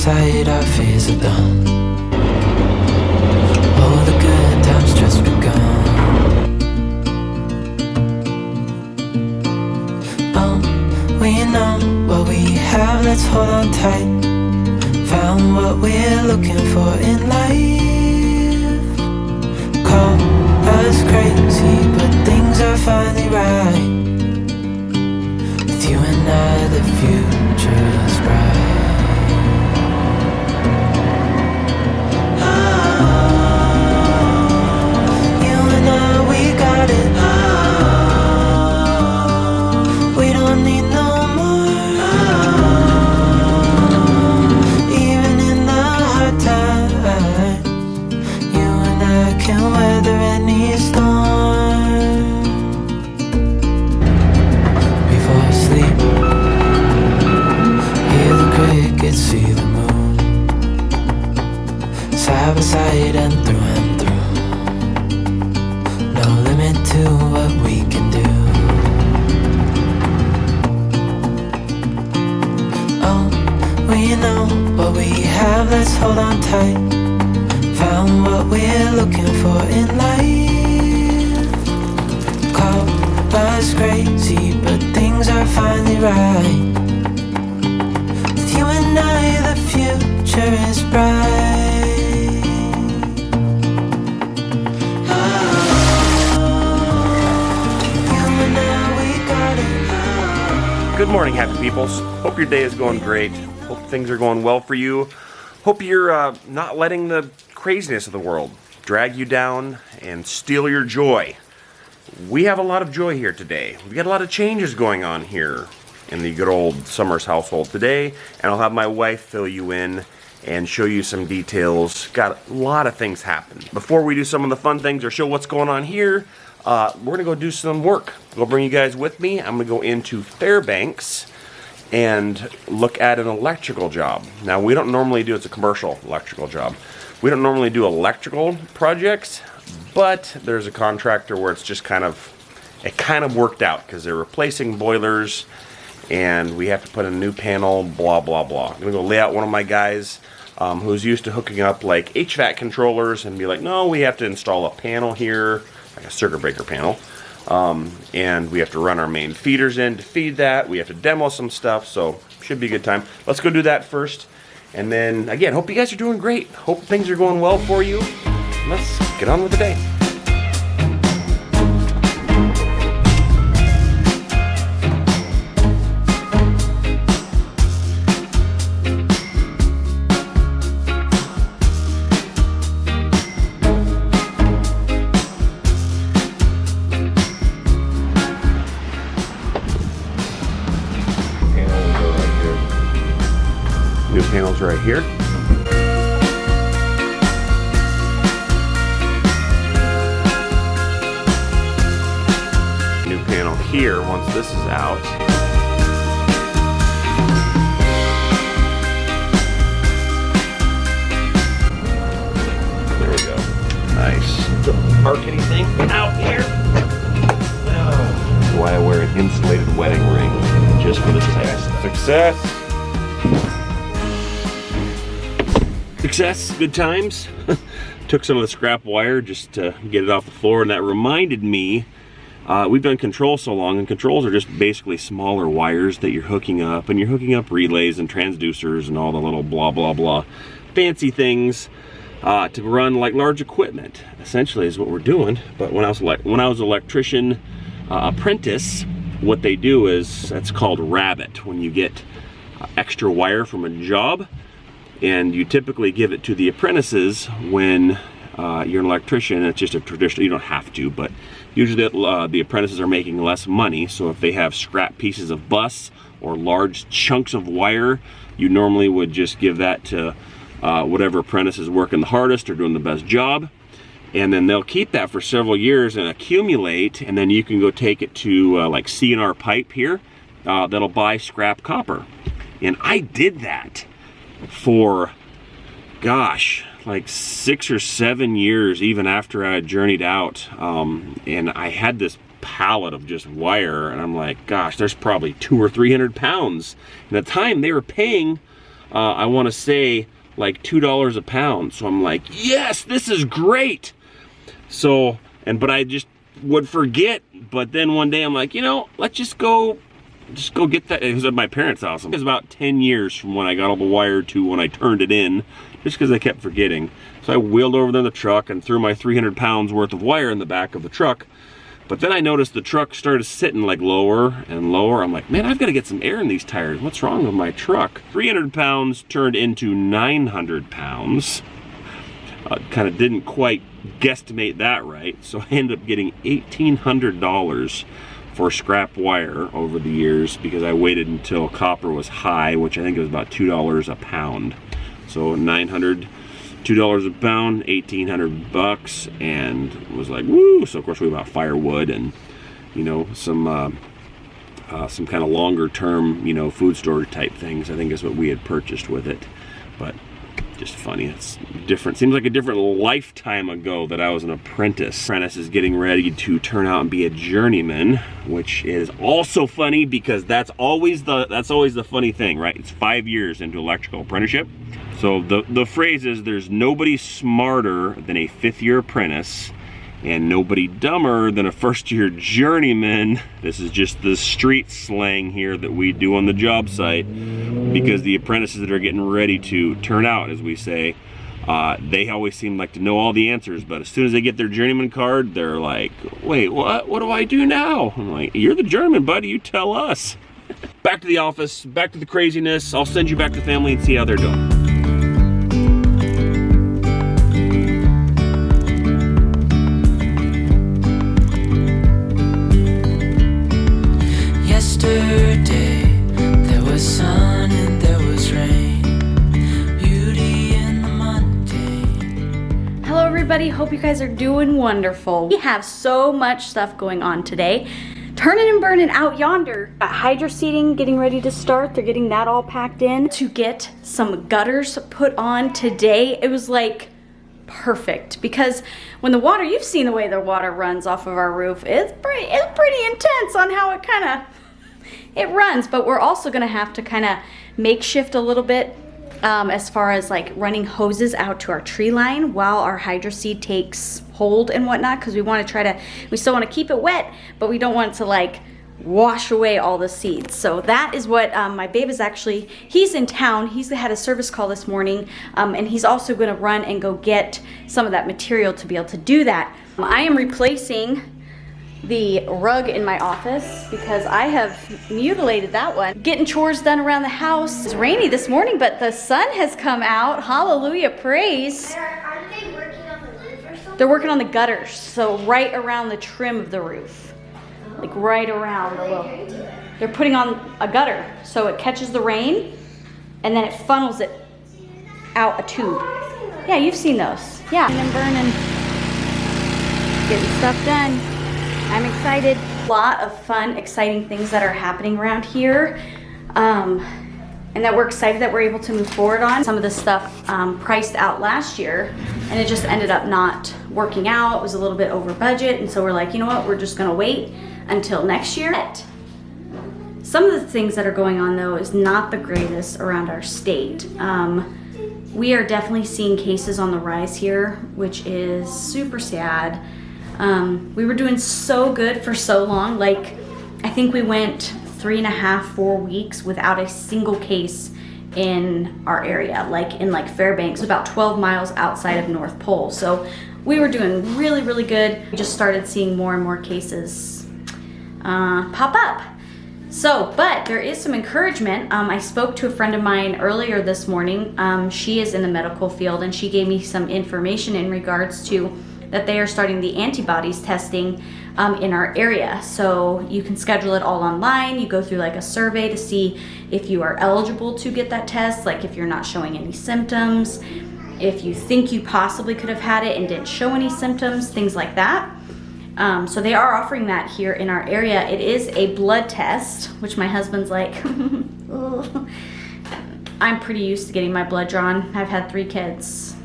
sight, our fears are done. Oh, the good times just begun. Oh, we know what we have, let's hold on tight. Found what we're looking for in life. Call us crazy, but things are finally right. With you and I, the future is bright. See the moon side by side and through. No limit to what we can do. Oh, we know what we have, let's hold on tight. Found what we're looking for in life. Call us crazy, but things are finally right. You and I, the future is bright. You and I, we got it. Good morning, happy peoples. Hope your day is going great. Hope things are going well for you. Hope you're not letting the craziness of the world drag you down and steal your joy. We have a lot of joy here today. We've got a lot of changes going on here in the good old Somers household today, and I'll have my wife fill you in and show you some details. Got a lot of things happen. Before we do some of the fun things or show what's going on here, we're gonna go do some work. I'll bring you guys with me. I'm gonna go into Fairbanks and look at an electrical job. Now, we don't normally do, it's a commercial electrical job. We don't normally do electrical projects, but there's a contractor where it's just it kind of worked out because they're replacing boilers and we have to put in a new panel, blah, blah, blah. I'm gonna go lay out one of my guys who's used to hooking up like HVAC controllers and be like, no, we have to install a panel here, like a circuit breaker panel. And we have to run our main feeders in to feed that. We have to demo some stuff, so should be a good time. Let's go do that first. And then, again, hope you guys are doing great. Hope things are going well for you. Let's get on with the day. New panels right here. New panel here once this is out. There we go. Nice. Don't mark anything out here. That's why I wear an insulated wedding ring, just for the test. Success! Success, good times. Took some of the scrap wire just to get it off the floor, and that reminded me, we've done controls so long, and controls are just basically smaller wires that you're hooking up, and you're hooking up relays and transducers and all the little blah blah blah fancy things to run like large equipment, essentially is what we're doing. But when I was an electrician apprentice, what they do is, that's called rabbit, when you get extra wire from a job. And you typically give it to the apprentices when you're an electrician. It's just a traditional, you don't have to, but usually the apprentices are making less money. So if they have scrap pieces of bus or large chunks of wire, you normally would just give that to whatever apprentice is working the hardest or doing the best job. And then they'll keep that for several years and accumulate, and then you can go take it to like C&R Pipe here that'll buy scrap copper. And I did that for, gosh, like 6 or 7 years, even after I had journeyed out. And I had this pallet of just wire, and I'm like, gosh, there's probably 200 or 300 pounds. And at the time, they were paying I want to say like $2 a pound. So I'm like, yes, this is great. So, but I just would forget. But then one day I'm like, you know, let's just go get that. It was at my parents' house. It was about 10 years from when I got all the wire to when I turned it in, just because I kept forgetting. So I wheeled over there in the truck and threw my 300 pounds worth of wire in the back of the truck. But then I noticed the truck started sitting like lower and lower. I'm like, man, I've got to get some air in these tires. What's wrong with my truck? 300 pounds turned into 900 pounds. Kind of didn't quite guesstimate that right. So I ended up getting $1,800 for scrap wire over the years because I waited until copper was high, which I think it was about $2 a pound. So $900, $2 a pound, $1,800, and was like, woo! So of course we bought firewood and, you know, some kind of longer term, you know, food storage type things. I think is what we had purchased with it, but just funny. It's different. Seems like a different lifetime ago that I was an apprentice. Apprentice is getting ready to turn out and be a journeyman, which is also funny because that's always the funny thing, right? It's 5 years into electrical apprenticeship. So the phrase is, there's nobody smarter than a 5th-year apprentice and nobody dumber than a 1st-year journeyman. This is just the street slang here that we do on the job site, because the apprentices that are getting ready to turn out, as we say, they always seem like to know all the answers, but as soon as they get their journeyman card, they're like, wait, what do I do now? I'm like, you're the journeyman, buddy, you tell us. Back to the office, back to the craziness. I'll send you back to the family and see how they're doing. Yesterday, there was sun and there was rain, beauty in the mundane. Hello everybody, hope you guys are doing wonderful. We have so much stuff going on today. Turning and burning out yonder. Got hydro seeding getting ready to start. They're getting that all packed in. To get some gutters put on today, it was like perfect, because when the water, you've seen the way the water runs off of our roof, it's pretty intense on how it runs. But we're also gonna have to kind of makeshift a little bit as far as like running hoses out to our tree line while our hydro seed takes hold and whatnot, because we still want to keep it wet, but we don't want it to like wash away all the seeds. So that is what my babe is actually, he's in town, he's had a service call this morning, and he's also going to run and go get some of that material to be able to do that. I am replacing the rug in my office because I have mutilated that one. Getting chores done around the house. It's rainy this morning, but the sun has come out. Hallelujah, praise. Aren't they working on the roof or something? They're working on the gutters, so right around the trim of the roof. Like right around the little. They're putting on a gutter so it catches the rain and then it funnels it out a tube. Yeah, you've seen those. Yeah, and burning. Getting stuff done. I'm excited. A lot of fun, exciting things that are happening around here, and that we're excited that we're able to move forward on. Some of this stuff priced out last year, and it just ended up not working out. It was a little bit over budget, and so we're like, you know what, we're just gonna wait until next year. Some of the things that are going on though is not the greatest around our state. We are definitely seeing cases on the rise here, which is super sad. We were doing so good for so long. Like, I think we went 3.5, 4 weeks without a single case in our area, like in Fairbanks, about 12 miles outside of North Pole. So we were doing really, really good. We just started seeing more and more cases pop up. So, but there is some encouragement. I spoke to a friend of mine earlier this morning. She is in the medical field, and she gave me some information in regards to that they are starting the antibodies testing in our area. So you can schedule it all online. You go through like a survey to see if you are eligible to get that test, like if you're not showing any symptoms, if you think you possibly could have had it and didn't show any symptoms, things like that. So they are offering that here in our area. It is a blood test, which my husband's like, I'm pretty used to getting my blood drawn. I've had 3 kids.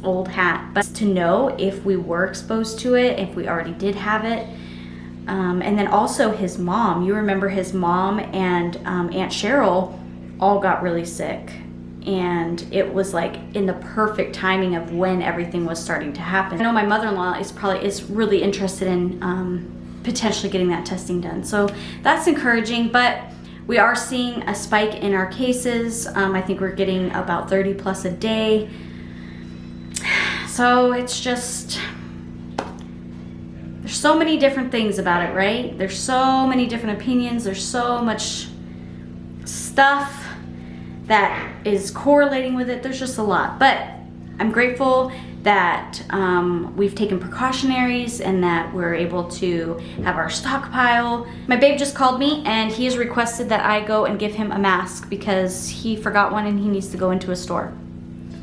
Old hat, but to know if we were exposed to it, if we already did have it. And then also his mom, you remember his mom and Aunt Cheryl all got really sick and it was like in the perfect timing of when everything was starting to happen. I know my mother-in-law is really interested in potentially getting that testing done, so that's encouraging. But we are seeing a spike in our cases. I think we're getting about 30 plus a day. So it's just, there's so many different things about it, right? There's so many different opinions. There's so much stuff that is correlating with it. There's just a lot. But I'm grateful that we've taken precautionaries and that we're able to have our stockpile. My babe just called me and he has requested that I go and give him a mask because he forgot one and he needs to go into a store.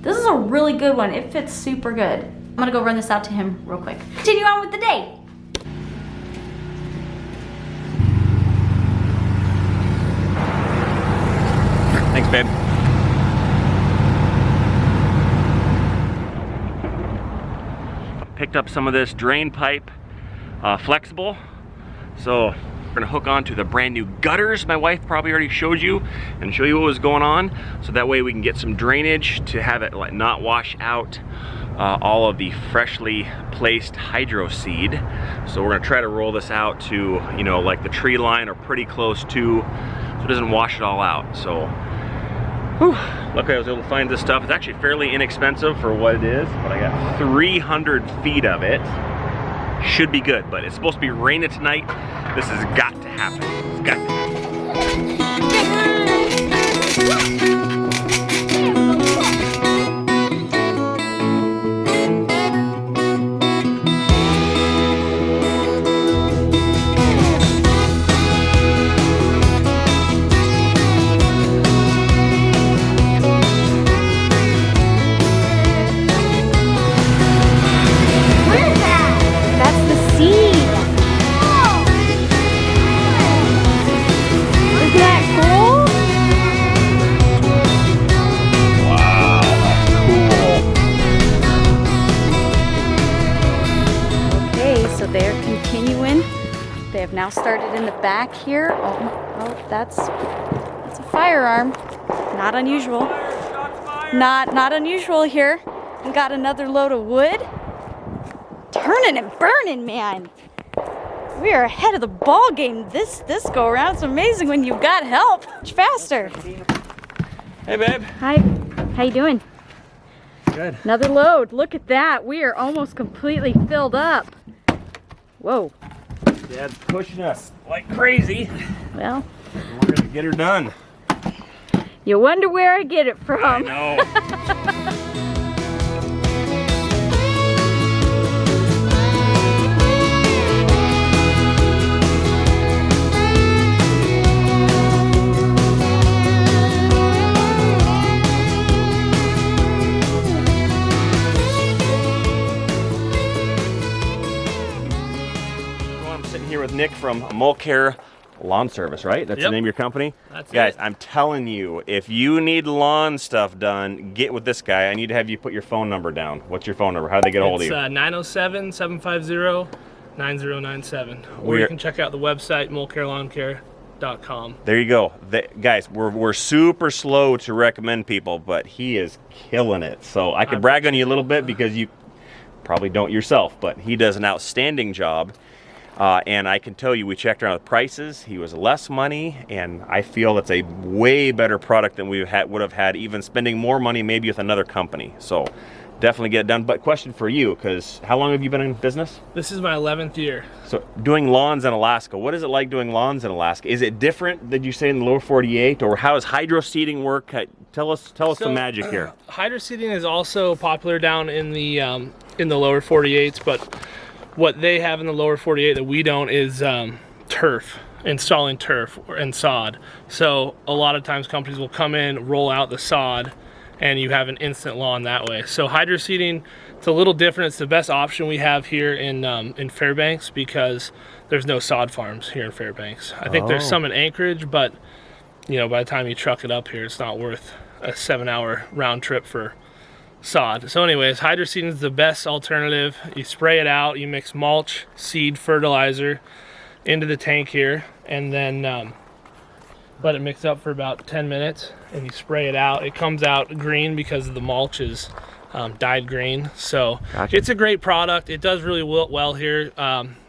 This is a really good one. It fits super good. I'm gonna go run this out to him real quick. Continue on with the day. Thanks, babe. Picked up some of this drain pipe, flexible. So we're gonna hook onto the brand new gutters my wife probably already showed you and show you what was going on. So that way we can get some drainage to have it like not wash out all of the freshly placed hydro seed. So we're gonna try to roll this out to, you know, like the tree line or pretty close to, so it doesn't wash it all out. So whew, luckily I was able to find this stuff. It's actually fairly inexpensive for what it is, but I got 300 feet of it. Should be good, but it's supposed to be raining tonight. This has got to happen. It's got to happen. Now started in the back here. Oh, that's a firearm. Not unusual. Not unusual here. We got another load of wood. Turning and burning, man. We are ahead of the ball game this go around. It's amazing when you've got help. Much faster. Hey, babe. Hi. How you doing? Good. Another load. Look at that. We are almost completely filled up. Whoa. Dad's pushing us like crazy. Well, we're gonna get her done. You wonder where I get it from. I know. Here with Nick from Mulcare Lawn Service, right? That's the name of your company? That's Guys, it. I'm telling you, if you need lawn stuff done, get with this guy. I need to have you put your phone number down. What's your phone number? How do they get a hold of you? It's 907-750-9097. Or you can check out the website, mulcarelawncare.com. There you go. Guys, we're super slow to recommend people, but he is killing it. So I could brag on you a little bit because you probably don't yourself, but he does an outstanding job. And I can tell you, we checked around the prices. He was less money, and I feel that's a way better product than we would have had, even spending more money maybe with another company. So definitely get it done. But question for you, because how long have you been in business? This is my 11th year. So doing lawns in Alaska, what is it like doing lawns in Alaska? Is it different than you say in the lower 48, or how does hydro seeding work? Tell us the magic here. Hydro seeding is also popular down in the lower 48s, but what they have in the lower 48 that we don't is turf, installing turf and sod. So a lot of times companies will come in, roll out the sod, and you have an instant lawn that way. So hydro seeding, it's a little different. It's the best option we have here in Fairbanks because there's no sod farms here in Fairbanks. I think there's some in Anchorage, but you know, by the time you truck it up here, it's not worth a 7-hour round trip for sod. So anyways, hydro seeding is the best alternative. You spray it out, you mix mulch, seed, fertilizer into the tank here, and then Let it mix up for about 10 minutes and you spray it out. It comes out green because the mulch is dyed green. So Gotcha. It's a great product. It does really well here.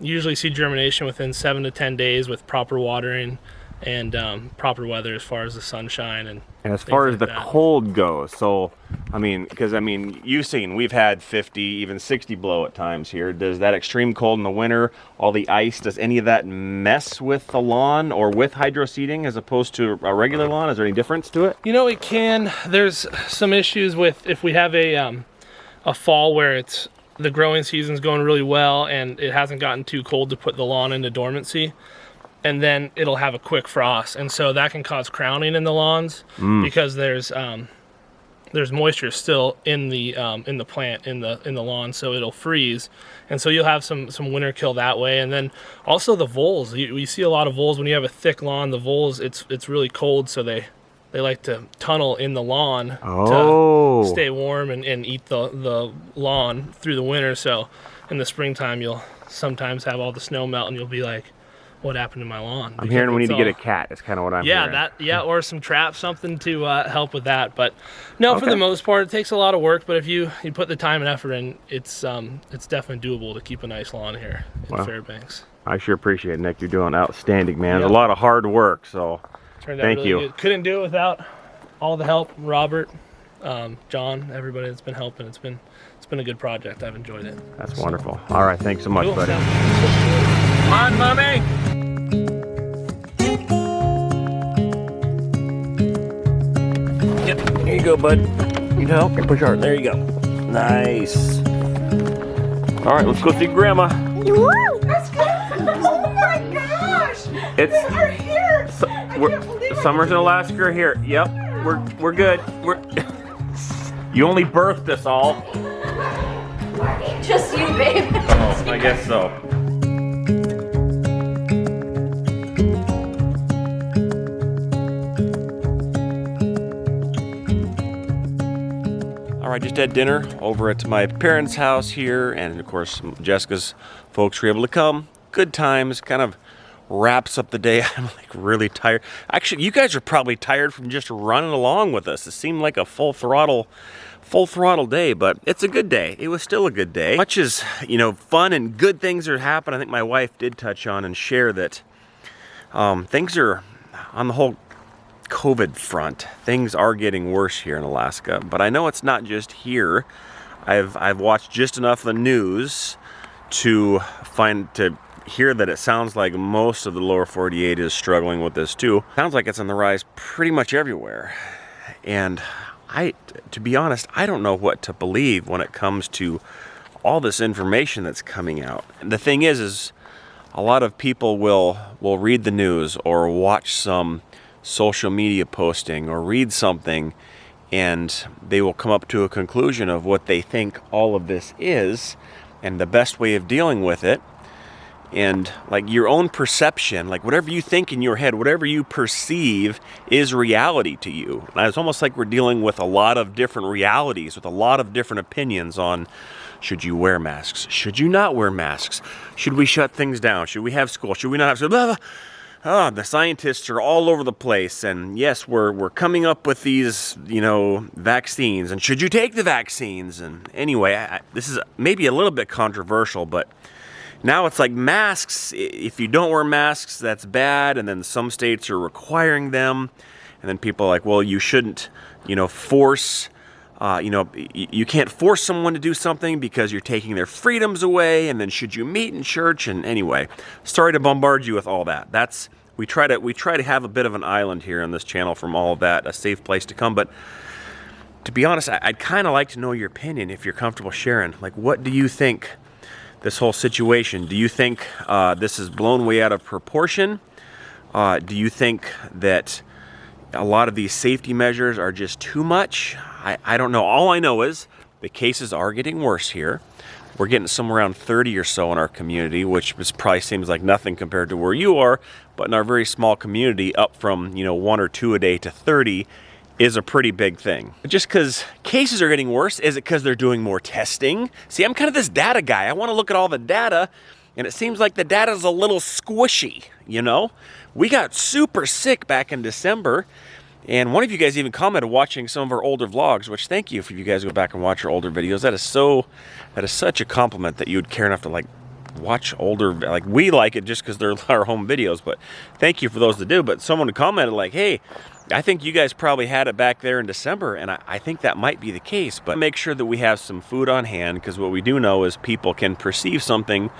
Usually see germination within 7 to 10 days with proper watering and proper weather as far as the sunshine and as far as like the that. cold goes, so I mean, because I mean, you've seen we've had 50, even 60 below at times here. Does that extreme cold in the winter, all the ice, does any of that mess with the lawn or with hydro seeding as opposed to a regular lawn? Is there any difference to it? You know, it can. There's some issues with if we have a fall where it's the growing season's going really well and it hasn't gotten too cold to put the lawn into dormancy, and then it'll have a quick frost, and so that can cause crowning in the lawns because there's moisture still in the plant in the lawn, so it'll freeze, and so you'll have some winter kill that way. And then also the voles. We see a lot of voles when you have a thick lawn. The voles, it's really cold, so they like to tunnel in the lawn to stay warm and eat the lawn through the winter. So in the springtime, you'll sometimes have all the snow melt, and you'll be like, what happened to my lawn? I'm hearing we need to get a cat. Is kind of what I'm hearing. Or some traps, something to help with that. But no, for the most part, it takes a lot of work. But if you put the time and effort in, it's definitely doable to keep a nice lawn here in Fairbanks. I sure appreciate it, Nick. You're doing outstanding, man. It's a lot of hard work, so Turned out thank really you. Good. Couldn't do it without all the help, Robert, John, everybody that's been helping. It's been a good project. I've enjoyed it. That's wonderful. All right, thanks so much, Cool. buddy. Sounds Come on, mommy. Yep, here you go, bud. Need help? Here, push hard. There you go. Nice. All right, let's go see Grandma. Woo! That's good. Oh my gosh! It's We are here. Summers in Alaska are here. Yep, we're good. You only birthed us all. Just you, babe. Oh, I guess so. All right, just had dinner over at my parents' house here, and of course Jessica's folks were able to come. Good times, kind of wraps up the day. I'm like really tired. Actually, you guys are probably tired from just running along with us. It seemed like a full throttle day, but it's a good day. It was still a good day. Much as, you know, fun and good things are happening, I think my wife did touch on and share that things are, on the whole COVID front, things are getting worse here in Alaska. But I know it's not just here. I've watched just enough of the news to hear that it sounds like most of the lower 48 is struggling with this too. Sounds like it's on the rise pretty much everywhere. And to be honest, I don't know what to believe when it comes to all this information that's coming out. And the thing is a lot of people will read the news or watch some social media posting or read something, and they will come up to a conclusion of what they think all of this is and the best way of dealing with it. And like your own perception, like whatever you think in your head, whatever you perceive is reality to you. And it's almost like we're dealing with a lot of different realities, with a lot of different opinions on, should you wear masks? Should you not wear masks? Should we shut things down? Should we have school? Should we not have school? Blah, blah. Oh, the scientists are all over the place, and yes, we're coming up with these, you know, vaccines, and should you take the vaccines? And anyway, this is maybe a little bit controversial, but now it's like masks. If you don't wear masks, that's bad, and then some states are requiring them, and then people are like, well, you shouldn't, you know, force, you can't force someone to do something because you're taking their freedoms away, and then should you meet in church? And anyway, sorry to bombard you with all that. We try to have a bit of an island here on this channel from all of that, a safe place to come. But to be honest, I'd kind of like to know your opinion if you're comfortable sharing. Like, what do you think this whole situation? Do you think this is blown way out of proportion? Do you think that a lot of these safety measures are just too much? I don't know. All I know is the cases are getting worse here. We're getting somewhere around 30 or so in our community, which probably seems like nothing compared to where you are. But in our very small community, up from 1 or 2 a day to 30 is a pretty big thing. Just because cases are getting worse, is it because they're doing more testing? See, I'm kind of this data guy. I want to look at all the data And it seems like the data's a little squishy, you know? We got super sick back in December. And one of you guys even commented watching some of our older vlogs, which thank you for you guys go back and watch our older videos. That is such a compliment that you would care enough to like watch older, like we like it just because they're our home videos, but thank you for those that do. But someone commented like, hey, I think you guys probably had it back there in December, and I think that might be the case, but make sure that we have some food on hand, because what we do know is people can perceive something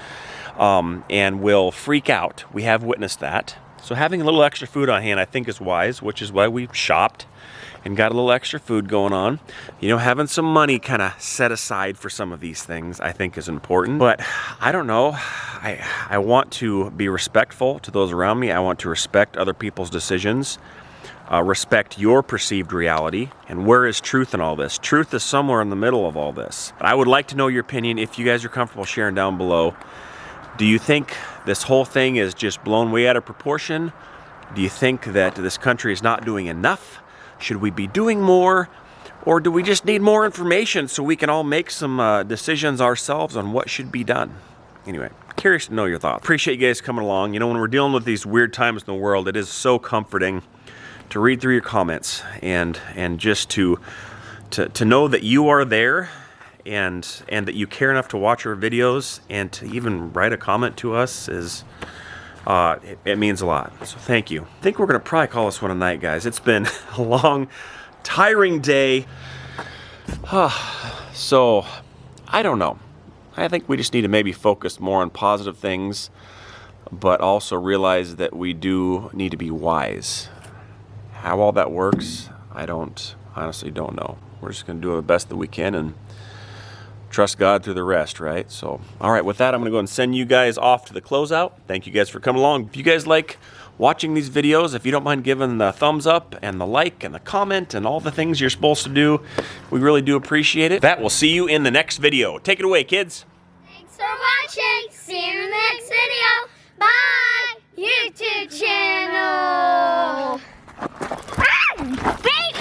and will freak out. We have witnessed that. So having a little extra food on hand, I think, is wise, which is why we shopped and got a little extra food going on. You know, having some money kind of set aside for some of these things, I think, is important. But I don't know. I want to be respectful to those around me. I want to respect other people's decisions, respect your perceived reality. And where is truth in all this? Truth is somewhere in the middle of all this. But I would like to know your opinion. If you guys are comfortable sharing down below, do you think this whole thing is just blown way out of proportion? Do you think that this country is not doing enough? Should we be doing more? Or do we just need more information so we can all make some decisions ourselves on what should be done? Anyway, curious to know your thoughts. Appreciate you guys coming along. You know, when we're dealing with these weird times in the world, it is so comforting to read through your comments and just to know that you are there and that you care enough to watch our videos and to even write a comment to us is it means a lot. So thank you. I think we're gonna probably call this one a night, guys. It's been a long, tiring day. So I don't know. I think we just need to maybe focus more on positive things, but also realize that we do need to be wise. How all that works, I honestly don't know. We're just gonna do the best that we can and trust God through the rest, right? So, all right, with that, I'm gonna go and send you guys off to the closeout. Thank you guys for coming along. If you guys like watching these videos, if you don't mind giving the thumbs up and the like and the comment and all the things you're supposed to do, we really do appreciate it. That, we'll see you in the next video. Take it away, kids. Thanks for watching. See you in the next video. Bye. YouTube channel. Baby.